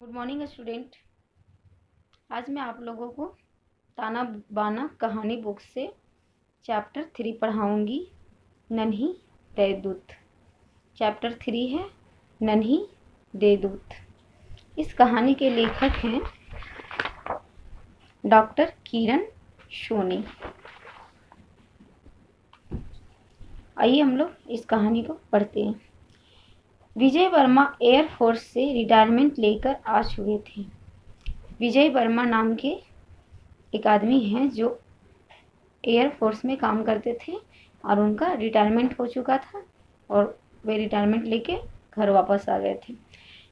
Good morning student. आज मैं आप लोगों को ताना बाना कहानी बुक से चैप्टर 3 पढ़ाऊंगी, नन्ही देवदूत। चैप्टर 3 है नन्ही देवदूत। इस कहानी के लेखक हैं डॉक्टर किरण सोनी। आइए हम लोग इस कहानी को पढ़ते हैं। विजय वर्मा एयरफोर्स से रिटायरमेंट लेकर आ चुके थे। विजय वर्मा नाम के एक आदमी हैं जो एयरफोर्स में काम करते थे और उनका रिटायरमेंट हो चुका था और वे रिटायरमेंट लेके घर वापस आ गए थे।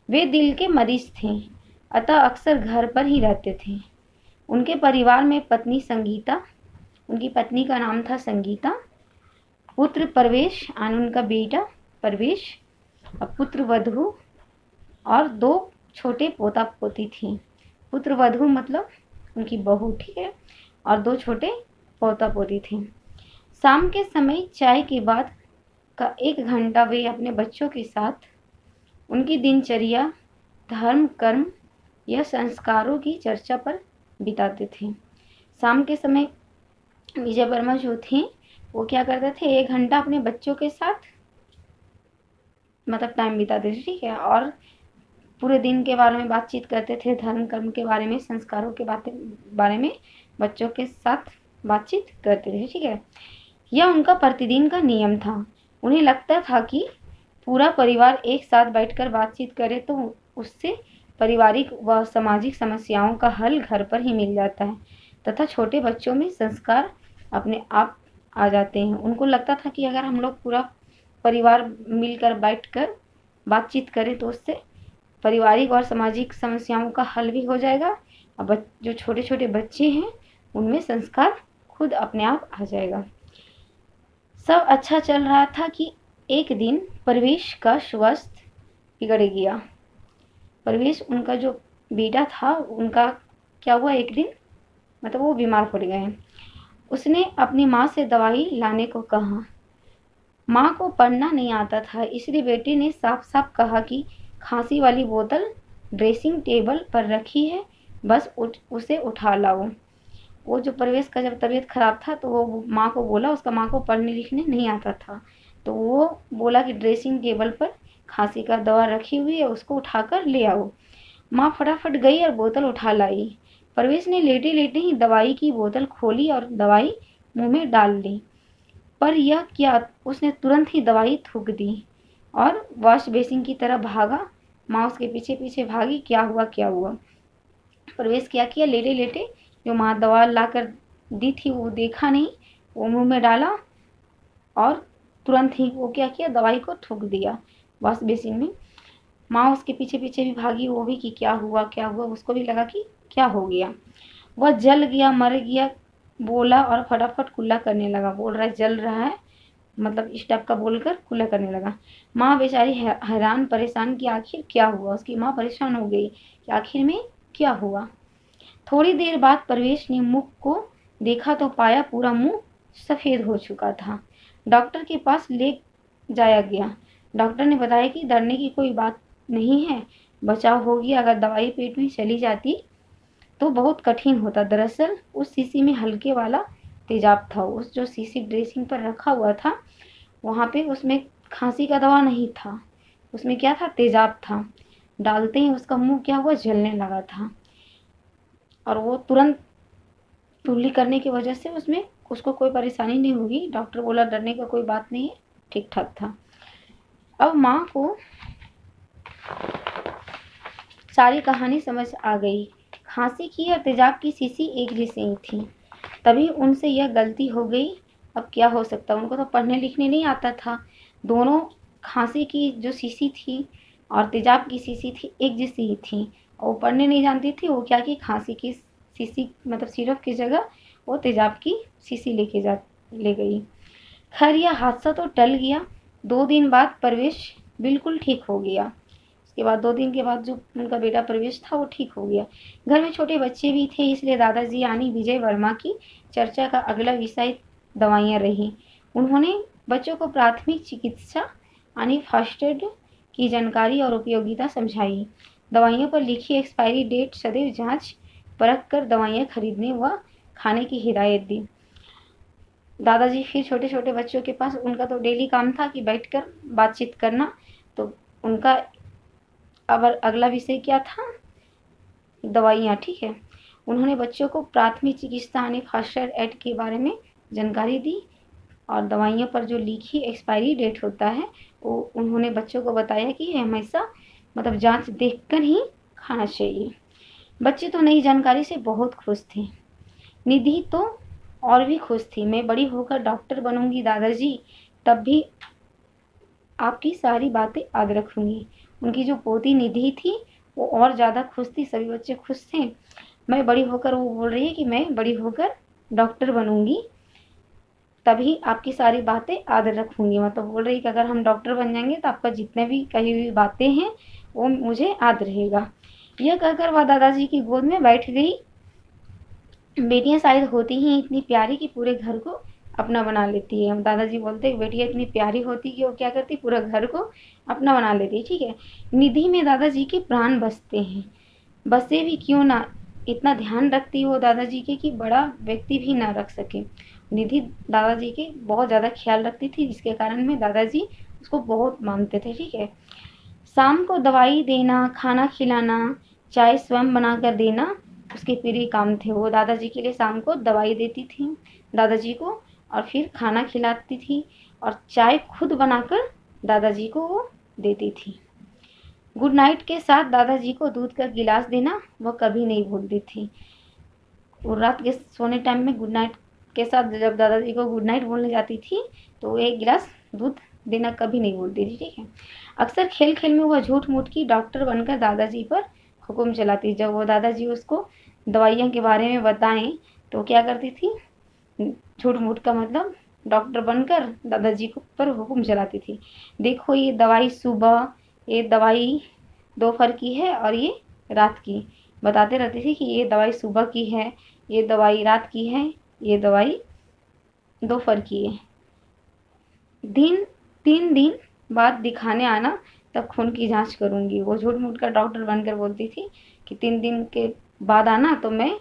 वे दिल के मरीज थे, अतः अक्सर घर पर ही रहते थे। उनके परिवार में पत्नी संगीता, उनकी पत्नी का नाम था संगीता, पुत्र परवेश और उनका बेटा परवेश, पुत्र वधु और 2 छोटे पोता पोती थी। पुत्र वधु मतलब उनकी बहू, ठीक है, और 2 छोटे पोता पोती थे। शाम के समय चाय के बाद का 1 घंटा वे अपने बच्चों के साथ उनकी दिनचर्या, धर्म, कर्म या संस्कारों की चर्चा पर बिताते थे। शाम के समय विजय वर्मा जो थे वो क्या करते थे, 1 घंटा अपने बच्चों के साथ मतलब टाइम बिताते थे, ठीक है, और पूरे दिन के बारे में बातचीत करते थे, धर्म कर्म के बारे में, संस्कारों के बारे में बच्चों के साथ बातचीत करते थे, ठीक है। यह उनका प्रतिदिन का नियम था। उन्हें लगता था कि पूरा परिवार एक साथ बैठकर बातचीत करे तो उससे पारिवारिक व सामाजिक समस्याओं का हल घर पर ही मिल जाता है तथा छोटे बच्चों में संस्कार अपने आप आ जाते हैं। उनको लगता था कि अगर हम लोग पूरा परिवार मिलकर बैठकर बातचीत करें तो उससे पारिवारिक और सामाजिक समस्याओं का हल भी हो जाएगा और जो छोटे छोटे बच्चे हैं उनमें संस्कार खुद अपने आप आ जाएगा। सब अच्छा चल रहा था कि एक दिन परवेश का स्वास्थ्य बिगड़ गया। परवेश उनका जो बेटा था उनका क्या हुआ, एक दिन मतलब वो बीमार पड़ गए। उसने अपनी माँ से दवाई लाने को कहा। माँ को पढ़ना नहीं आता था, इसलिए बेटे ने साफ साफ कहा कि खांसी वाली बोतल ड्रेसिंग टेबल पर रखी है, बस उसे उठा लाओ। वो जो परवेश का जब तबीयत खराब था तो वो माँ को बोला, उसका माँ को पढ़ने लिखने नहीं आता था, तो वो बोला कि ड्रेसिंग टेबल पर खांसी का दवा रखी हुई है, उसको उठाकर ले आओ। माँ फटाफट गई और बोतल उठा लाई। परवेश ने लेटे लेटे ही दवाई की बोतल खोली और दवाई मुंह में डाल ली। पर यह क्या, उसने तुरंत ही दवाई थूक दी और वॉश बेसिन की तरफ भागा। माँ उसके पीछे पीछे भागी। क्या हुआ क्या हुआ। परवेश क्या किया, लेटे लेटे जो माँ दवा लाकर दी थी वो देखा नहीं, वो मुंह में डाला और तुरंत ही वो क्या किया, दवाई को थूक दिया वॉश बेसिन में। माँ उसके पीछे पीछे भी भागी, वो भी कि क्या हुआ क्या हुआ, उसको भी लगा कि क्या हो गया। वह जल गया, मर गया बोला और फटाफट कुल्ला करने लगा। बोल रहा है जल रहा है, मतलब इस टाइप का बोलकर कुल्ला करने लगा। माँ बेचारी हैरान परेशान कि आखिर क्या हुआ। उसकी माँ परेशान हो गई कि आखिर में क्या हुआ। थोड़ी देर बाद परवेश ने मुख को देखा तो पाया पूरा मुंह सफेद हो चुका था। डॉक्टर के पास ले जाया गया। डॉक्टर ने बताया कि डरने की कोई बात नहीं है, बचाव होगी। अगर दवाई पेट में चली जाती तो बहुत कठिन होता। दरअसल उस शीशी में हल्के वाला तेजाब था। उस जो शीशी ड्रेसिंग पर रखा हुआ था वहाँ पे उसमें खांसी का दवा नहीं था, उसमें क्या था, तेजाब था। डालते ही उसका मुंह क्या हुआ, जलने लगा था और वो तुरंत कुल्ली करने की वजह से उसमें उसको कोई परेशानी नहीं होगी। डॉक्टर बोला डरने का कोई बात नहीं है, ठीक ठाक था। अब माँ को सारी कहानी समझ आ गई। खांसी की और तेजाब की शीशी एक जैसी ही थी, तभी उनसे यह गलती हो गई। अब क्या हो सकता, उनको तो पढ़ने लिखने नहीं आता था। दोनों खांसी की जो शीशी थी और तेजाब की शीशी थी एक जैसी ही थी, और वो पढ़ने नहीं जानती थी। वो क्या कि खांसी की शीशी मतलब सिरप की जगह वो तेजाब की शीशी ले गई। खैर यह हादसा तो टल गया। 2 दिन बाद परवेश बिल्कुल ठीक हो गया। उसके बाद 2 दिन के बाद जो उनका बेटा परवेश था वो ठीक हो गया। घर में छोटे बच्चे भी थे, इसलिए दादाजी यानी विजय वर्मा की चर्चा का अगला विषय दवाइयाँ रही। उन्होंने बच्चों को प्राथमिक चिकित्सा यानी फर्स्ट एड की जानकारी और उपयोगिता समझाई। दवाइयों पर लिखी एक्सपायरी डेट सदैव जांच परख कर दवाइयाँ खरीदने व खाने की हिदायत दी। दादाजी फिर छोटे छोटे बच्चों के पास, उनका तो डेली काम था कि बैठकर बातचीत करना, तो उनका अब अगला विषय क्या था, दवाइयाँ। ठीक है, उन्होंने बच्चों को प्राथमिक चिकित्सा यानी फर्स्ट एड के बारे में जानकारी दी और दवाइयों पर जो लिखी एक्सपायरी डेट होता है वो उन्होंने बच्चों को बताया कि हमेशा मतलब जांच देखकर ही खाना चाहिए। बच्चे तो नई जानकारी से बहुत खुश थे। निधि तो और भी खुश थी। मैं बड़ी होकर डॉक्टर बनूंगी दादाजी, तब भी आपकी सारी बातें याद रखूंगी। उनकी जो पोती निधि थी वो और ज़्यादा खुश थी, सभी बच्चे खुश थे। मैं बड़ी होकर, वो बोल रही है कि मैं बड़ी होकर डॉक्टर बनूंगी, तभी आपकी सारी बातें याद रखूंगी। मतलब बोल रही कि अगर हम डॉक्टर बन जाएंगे तो आपका जितने भी कही हुई बातें हैं वो मुझे याद रहेगा। यह कहकर वह दादाजी की गोद में बैठ गई। बेटियां शायद होती ही इतनी प्यारी कि पूरे घर को अपना बना लेती है। हम दादाजी बोलते हैं बेटियां इतनी प्यारी होती कि वो क्या करती, पूरा घर को अपना बना लेती है। ठीक है, निधि में दादाजी के प्राण बसते हैं। बसे भी क्यों ना, इतना ध्यान रखती वो दादाजी के कि बड़ा व्यक्ति भी ना रख सके। निधि दादाजी के बहुत ज़्यादा ख्याल रखती थी, जिसके कारण में दादाजी उसको बहुत मानते थे। ठीक है, शाम को दवाई देना, खाना खिलाना, चाय स्वयं बनाकर देना उसके प्रिय काम थे। वो दादाजी के लिए शाम को दवाई देती थी दादाजी को, और फिर खाना खिलाती थी और चाय खुद बनाकर दादाजी को वो देती थी। गुड नाइट के साथ दादाजी को दूध का गिलास देना वह कभी नहीं भूलती थी। वो रात के सोने टाइम में गुड नाइट के साथ जब दादाजी को गुड नाइट बोलने जाती थी तो एक गिलास दूध देना कभी नहीं भूलती थी। ठीक है, अक्सर खेल खेल में वह झूठ मूठ की डॉक्टर बनकर दादाजी पर हुक्म चलाती। जब वो दादाजी उसको दवाइयों के बारे में बताएं तो क्या करती थी, झूठ मूठ का मतलब डॉक्टर बनकर दादाजी को पर हुक्म चलाती थी। देखो ये दवाई सुबह, ये दवाई दोपहर की है और ये रात की। बताते रहती थी कि ये दवाई सुबह की है, ये दवाई रात की है, ये दवाई दोपहर की है। 3 दिन बाद दिखाने आना, तब खून की जांच करूंगी। वो झूठ मूठ का डॉक्टर बनकर बोलती थी कि 3 दिन के बाद आना तो मैं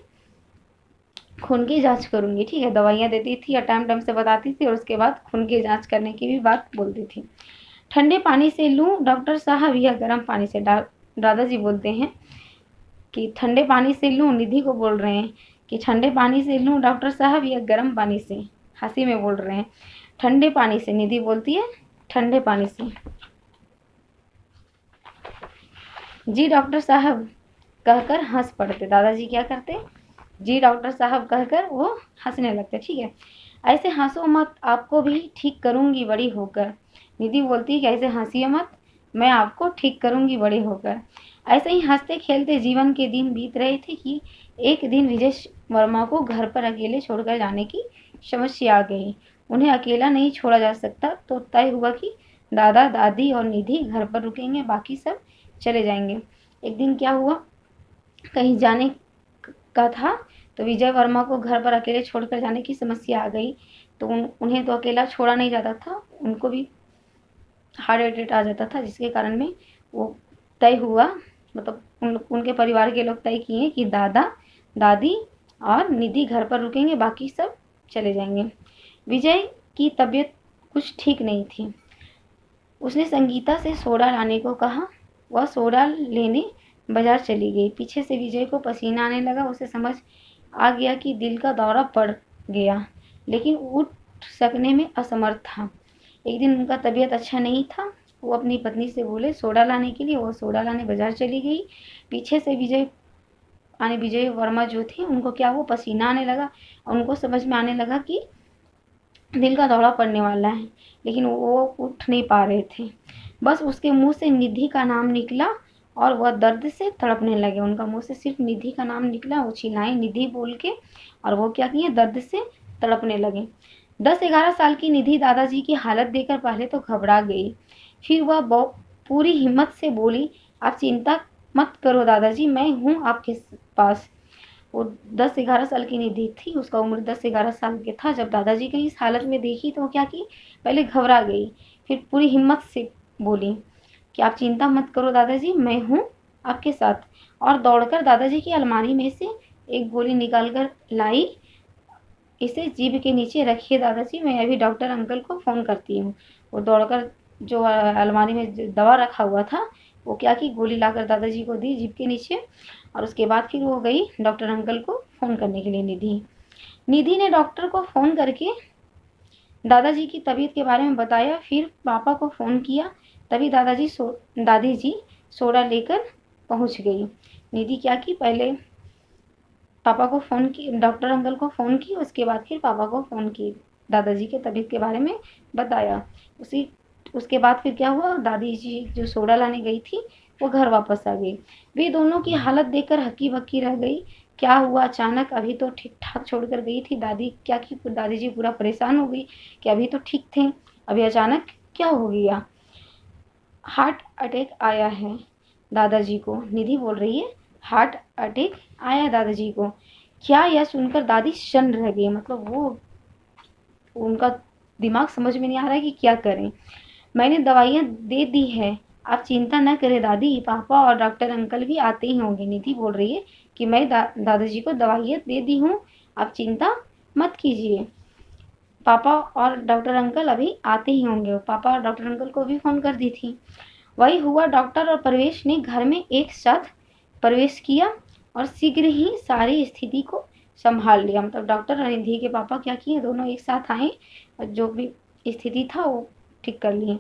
खून की जांच करूंगी। ठीक है, दवाइयाँ देती थी और टाइम टाइम से बताती थी और उसके बाद खून की जांच करने की भी बात बोलती थी। ठंडे पानी से लूं डॉक्टर साहब या गर्म पानी से, दादाजी बोलते हैं कि ठंडे पानी से लूं, निधि को बोल रहे हैं कि ठंडे पानी से लूं डॉक्टर साहब या गर्म पानी से, हंसी में बोल रहे हैं। ठंडे पानी से, निधि बोलती है ठंडे पानी से। जी डॉक्टर साहब कहकर हंस पड़ते। दादाजी क्या करते, जी डॉक्टर साहब कहकर वो हंसने लगते। ठीक है, ऐसे हंसो मत, आपको भी ठीक करूंगी बड़ी होकर। निधि बोलती है कि ऐसे हंसिए मत, मैं आपको ठीक करूंगी बड़े होकर। ऐसे ही हंसते खेलते जीवन के दिन बीत रहे थे कि एक दिन विजय वर्मा को घर पर अकेले छोड़कर जाने की समस्या आ गई। उन्हें अकेला नहीं छोड़ा जा सकता, तो तय हुआ कि दादा दादी और निधि घर पर रुकेंगे, बाकी सब चले जाएंगे। एक दिन क्या हुआ, कहीं जाने का था तो विजय वर्मा को घर पर अकेले छोड़कर जाने की समस्या आ गई। तो उन्हें तो अकेला छोड़ा नहीं जाता था, उनको भी हार्ट अटैक आ जाता था, जिसके कारण में वो तय हुआ, मतलब उनके परिवार के लोग तय किए कि दादा दादी और निधि घर पर रुकेंगे, बाकी सब चले जाएंगे। विजय की तबीयत कुछ ठीक नहीं थी। उसने संगीता से सोडा लाने को कहा। वह सोडा लेने बाजार चली गई। पीछे से विजय को पसीना आने लगा। उसे समझ आ गया कि दिल का दौरा पड़ गया, लेकिन उठ सकने में असमर्थ था। एक दिन उनका तबीयत अच्छा नहीं था। वो अपनी पत्नी से बोले सोडा लाने के लिए। वो सोडा लाने बाजार चली गई। पीछे से विजय वर्मा जो थे उनको क्या, वो पसीना आने लगा और उनको समझ में आने लगा कि दिल का दौरा पड़ने वाला है, लेकिन वो उठ नहीं पा रहे थे। बस उसके मुंह से निधि का नाम निकला और वह दर्द से तड़पने लगे। उनका मुंह से सिर्फ निधि का नाम निकला, वो चिल्लाए निधि बोल के, और वो क्या किए, दर्द से तड़पने लगे। 10-11 साल की निधि दादाजी की हालत देखकर पहले तो घबरा गई, फिर वह पूरी हिम्मत से बोली, आप चिंता मत करो दादाजी, मैं हूँ आपके पास। वो 10-11 साल की निधि थी, उसका उम्र 10-11 साल के था। जब दादाजी को इस हालत में देखी तो वो क्या की, पहले घबरा गई, फिर पूरी हिम्मत से बोली कि आप चिंता मत करो दादाजी, मैं हूँ आपके साथ, और दौड़कर दादाजी की अलमारी में से एक गोली निकालकर लाई। इसे जीभ के नीचे रखिए दादाजी, मैं अभी डॉक्टर अंकल को फ़ोन करती हूँ। वो दौड़कर जो अलमारी में जो दवा रखा हुआ था वो क्या की, गोली लाकर दादाजी को दी जीभ के नीचे। और उसके बाद फिर वो गई डॉक्टर अंकल को फ़ोन करने के लिए। निधि निधि ने डॉक्टर को फ़ोन करके दादाजी की तबीयत के बारे में बताया, फिर पापा को फ़ोन किया। तभी दादी जी सोडा लेकर पहुंच गई। निधि क्या की, पहले पापा को फ़ोन की, डॉक्टर अंकल को फ़ोन की, उसके बाद फिर पापा को फ़ोन की, दादाजी के तबीयत के बारे में बताया। उसके बाद फिर क्या हुआ, दादी जी जो सोडा लाने गई थी वो घर वापस आ गई। वे दोनों की हालत देखकर हक्की बक्की रह गई। क्या हुआ अचानक, अभी तो ठीक ठाक छोड़कर गई थी दादी, क्या की दादी जी पूरा परेशान हो गई कि अभी तो ठीक थे, अभी अचानक क्या हो गया। हार्ट अटैक आया है दादाजी को, निधि बोल रही है। हार्ट अटैक आया दादाजी को। क्या, यह सुनकर दादी शन्न रह गई। मतलब वो, उनका दिमाग समझ में नहीं आ रहा है कि क्या करें। मैंने दवाइयाँ दे दी है, आप चिंता न करें दादी, पापा और डॉक्टर अंकल भी आते ही होंगे। निधि बोल रही है कि मैं दादाजी को दवाइयाँ दे दी हूँ, आप चिंता मत कीजिए, पापा और डॉक्टर अंकल अभी आते ही होंगे। पापा और डॉक्टर अंकल को भी फ़ोन कर दी थी। वही हुआ, डॉक्टर और प्रवेश ने घर में एक साथ प्रवेश किया और शीघ्र ही सारी स्थिति को संभाल लिया। मतलब डॉक्टर और निधि के पापा क्या किए, दोनों एक साथ आए और जो भी स्थिति था वो ठीक कर लिए।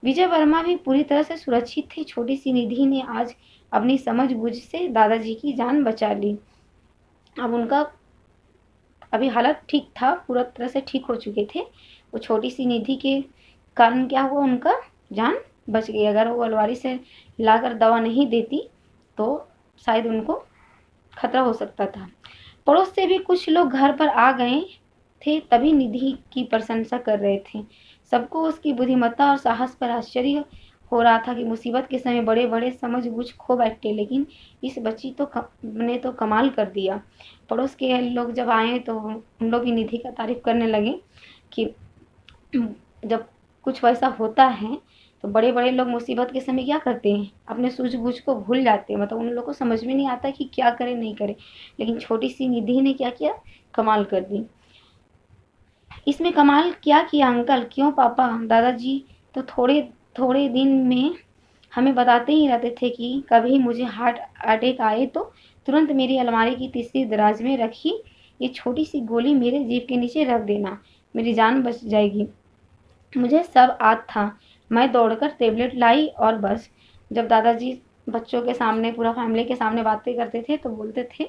विजय वर्मा भी पूरी तरह से सुरक्षित थे। छोटी सी निधि ने आज अपनी समझ बूझ से दादाजी की जान बचा ली। अब उनका अभी हालत ठीक था, पूरा तरह से ठीक हो चुके थे। वो छोटी सी निधि के कारण क्या हुआ, उनका जान बच गई। अगर वो अलमारी से लाकर दवा नहीं देती तो शायद उनको खतरा हो सकता था। पड़ोस से भी कुछ लोग घर पर आ गए थे, तभी निधि की प्रशंसा कर रहे थे। सबको उसकी बुद्धिमत्ता और साहस पर आश्चर्य हो रहा था कि मुसीबत के समय बड़े बड़े समझ बूझ खो बैठे, लेकिन इस बच्ची ने तो कमाल कर दिया। पड़ोस के लोग जब आए तो उन लोग भी निधि का तारीफ करने लगे कि जब कुछ वैसा होता है तो बड़े बड़े लोग मुसीबत के समय क्या करते हैं, अपने सूझबूझ को भूल जाते हैं। मतलब उन लोगों को समझ में नहीं आता कि क्या करे नहीं करे, लेकिन छोटी सी निधि ने क्या किया, कमाल कर दी। इसमें कमाल क्या किया अंकल, क्यों पापा, दादाजी तो थोड़े थोड़े दिन में हमें बताते ही रहते थे कि कभी मुझे हार्ट अटैक आए तो तुरंत मेरी अलमारी की तीसरी दराज में रखी ये छोटी सी गोली मेरे जीभ के नीचे रख देना, मेरी जान बच जाएगी। मुझे सब याद था, मैं दौड़कर टेबलेट लाई और बस। जब दादाजी बच्चों के सामने, पूरा फैमिली के सामने बातें करते थे तो बोलते थे,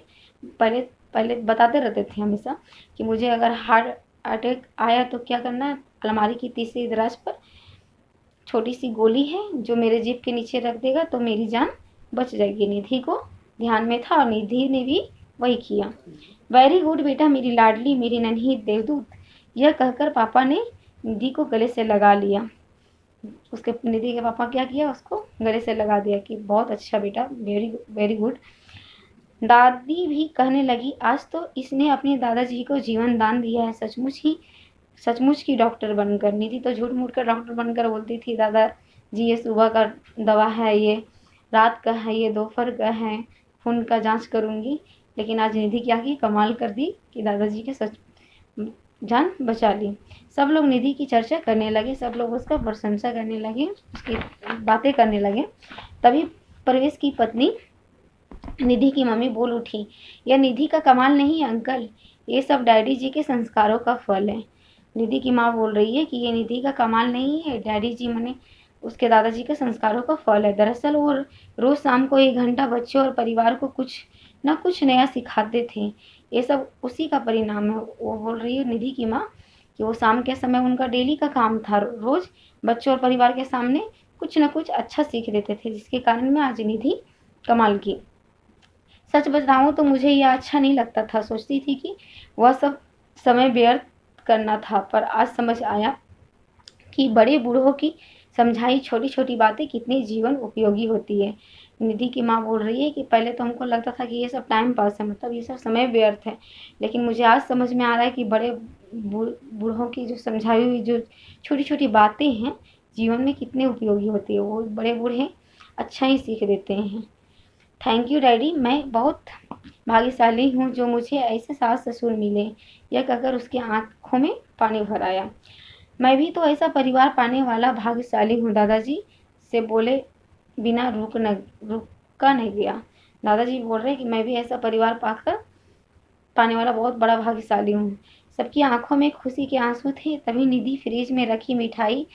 पहले पहले बताते रहते थे हमेशा कि मुझे अगर हार्ट अटैक आया तो क्या करना है, अलमारी की तीसरी दराज पर छोटी सी गोली है जो मेरे जीभ के नीचे रख देगा तो मेरी जान बच जाएगी। निधि को ध्यान में था और निधि ने भी वही किया। वेरी गुड बेटा, मेरी लाडली, मेरी नन्ही देवदूत, यह कहकर पापा ने निधि को गले से लगा लिया। उसके निधि के पापा क्या किया, उसको गले से लगा दिया कि बहुत अच्छा बेटा, वेरी वेरी गुड। दादी भी कहने लगी, आज तो इसने अपने दादाजी को जीवन दान दिया है, सचमुच की डॉक्टर बनकर। निधि तो झूठ मूठ कर डॉक्टर बनकर बोलती थी, दादाजी ये सुबह का दवा है, ये रात का है, ये दोपहर का है, खून का जांच करूंगी। लेकिन आज निधि क्या की, कमाल कर दी कि दादाजी के सच जान बचा ली। सब लोग निधि की चर्चा करने लगे, सब लोग उसका प्रशंसा करने लगे, उसकी बातें करने लगे। तभी परवेश की पत्नी निधि की मम्मी बोल उठी, यह निधि का कमाल नहीं है अंकल, ये सब डैडी जी के संस्कारों का फल है। निधि की माँ बोल रही है कि ये निधि का कमाल नहीं है, डैडी जी मने उसके दादाजी के संस्कारों का फल है। दरअसल वो रोज शाम को 1 घंटा बच्चों और परिवार को कुछ न कुछ नया सिखाते थे, ये सब उसी का परिणाम है। वो बोल रही है निधि की माँ कि वो शाम के समय उनका डेली का काम था, रोज बच्चों और परिवार के सामने कुछ न कुछ अच्छा सीख देते थे, जिसके कारण में आज निधि कमाल की। सच बताऊं तो मुझे यह अच्छा नहीं लगता था, सोचती थी कि वह सब समय व्यर्थ करना था, पर आज समझ आया कि बड़े बूढ़ों की समझाई छोटी छोटी बातें कितनी जीवन उपयोगी होती है। निधि की माँ बोल रही है कि पहले तो हमको लगता था कि ये सब टाइम पास है, मतलब ये सब समय व्यर्थ है, लेकिन मुझे आज समझ में आ रहा है कि बड़े बूढ़ों की जो समझाई हुई जो छोटी छोटी बातें हैं जीवन में कितने उपयोगी होती है। वो बड़े बूढ़े अच्छा ही सीख देते हैं। थैंक यू डैडी, मैं बहुत भाग्यशाली हूँ जो मुझे ऐसे सास ससुर मिले। यह कहकर उसकी आंखों में पानी भर आया। मैं भी तो ऐसा परिवार पाने वाला भाग्यशाली हूँ दादाजी, से बोले बिना रुका नहीं गया। दादाजी बोल रहे कि मैं भी ऐसा परिवार पाकर पाने वाला बहुत बड़ा भाग्यशाली हूँ। सबकी आंखों में खुशी के आंसू थे। तभी निधि फ्रिज में रखी मिठाई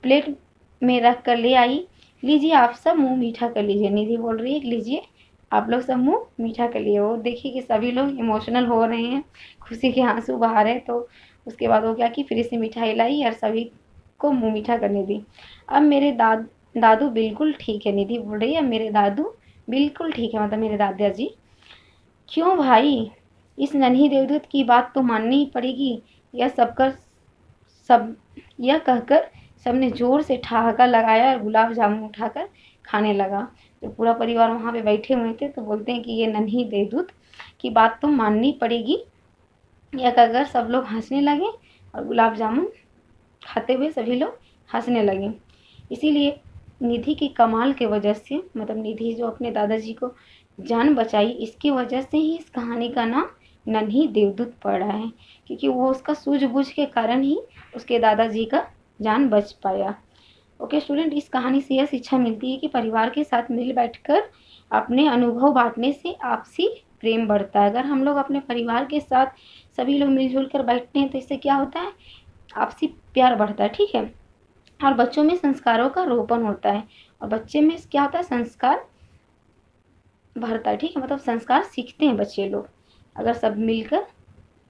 प्लेट में रख कर ले आई। लीजिए आप सब मुंह मीठा कर लीजिए। निधि बोल रही है कि लीजिए आप लोग सब मुंह मीठा कर लिए। वो देखिए कि सभी लोग इमोशनल हो रहे हैं, खुशी के आंसू बहा रहे हैं। तो उसके बाद वो क्या कि फ्रिज से मिठाई लाई और सभी को मुंह मीठा करने दी। अब मेरे दादू बिल्कुल ठीक है। निधि बोल रही है मेरे दादू बिल्कुल ठीक है, मतलब मेरे दादाजी। क्यों भाई, इस नन्ही देवदूत की बात तो माननी ही पड़ेगी। यह सब यह कहकर सबने जोर से ठहाका लगाया और गुलाब जामुन उठाकर खाने लगा। तो पूरा परिवार वहां पे बैठे हुए थे तो बोलते हैं कि ये नन्ही देवदूत की बात तो माननी पड़ेगी। यह कहकर सब लोग हंसने लगे और गुलाब जामुन खाते हुए सभी लोग हंसने लगे। इसीलिए निधि की कमाल के वजह से, मतलब निधि जो अपने दादाजी को जान बचाई, इसकी वजह से ही इस कहानी का नाम नन्ही देवदूत पड़ा है, क्योंकि वो उसका सूझबूझ के कारण ही उसके दादाजी का जान बच पाया। ओके स्टूडेंट, इस कहानी से यह शिक्षा मिलती है कि परिवार के साथ मिल बैठकर अपने अनुभव बांटने से आपसी प्रेम बढ़ता है। अगर हम लोग अपने परिवार के साथ सभी लोग मिलजुल कर बैठते हैं तो इससे क्या होता है, आपसी प्यार बढ़ता है। ठीक है, और बच्चों में संस्कारों का रोपण होता है और बच्चे में क्या होता है, संस्कार भरता है। ठीक है, मतलब संस्कार सीखते हैं बच्चे लोग अगर सब मिलकर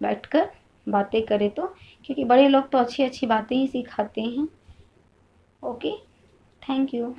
बैठकर बातें करें तो, क्योंकि बड़े लोग तो अच्छी अच्छी बातें ही सिखाते हैं। Okay, thank you.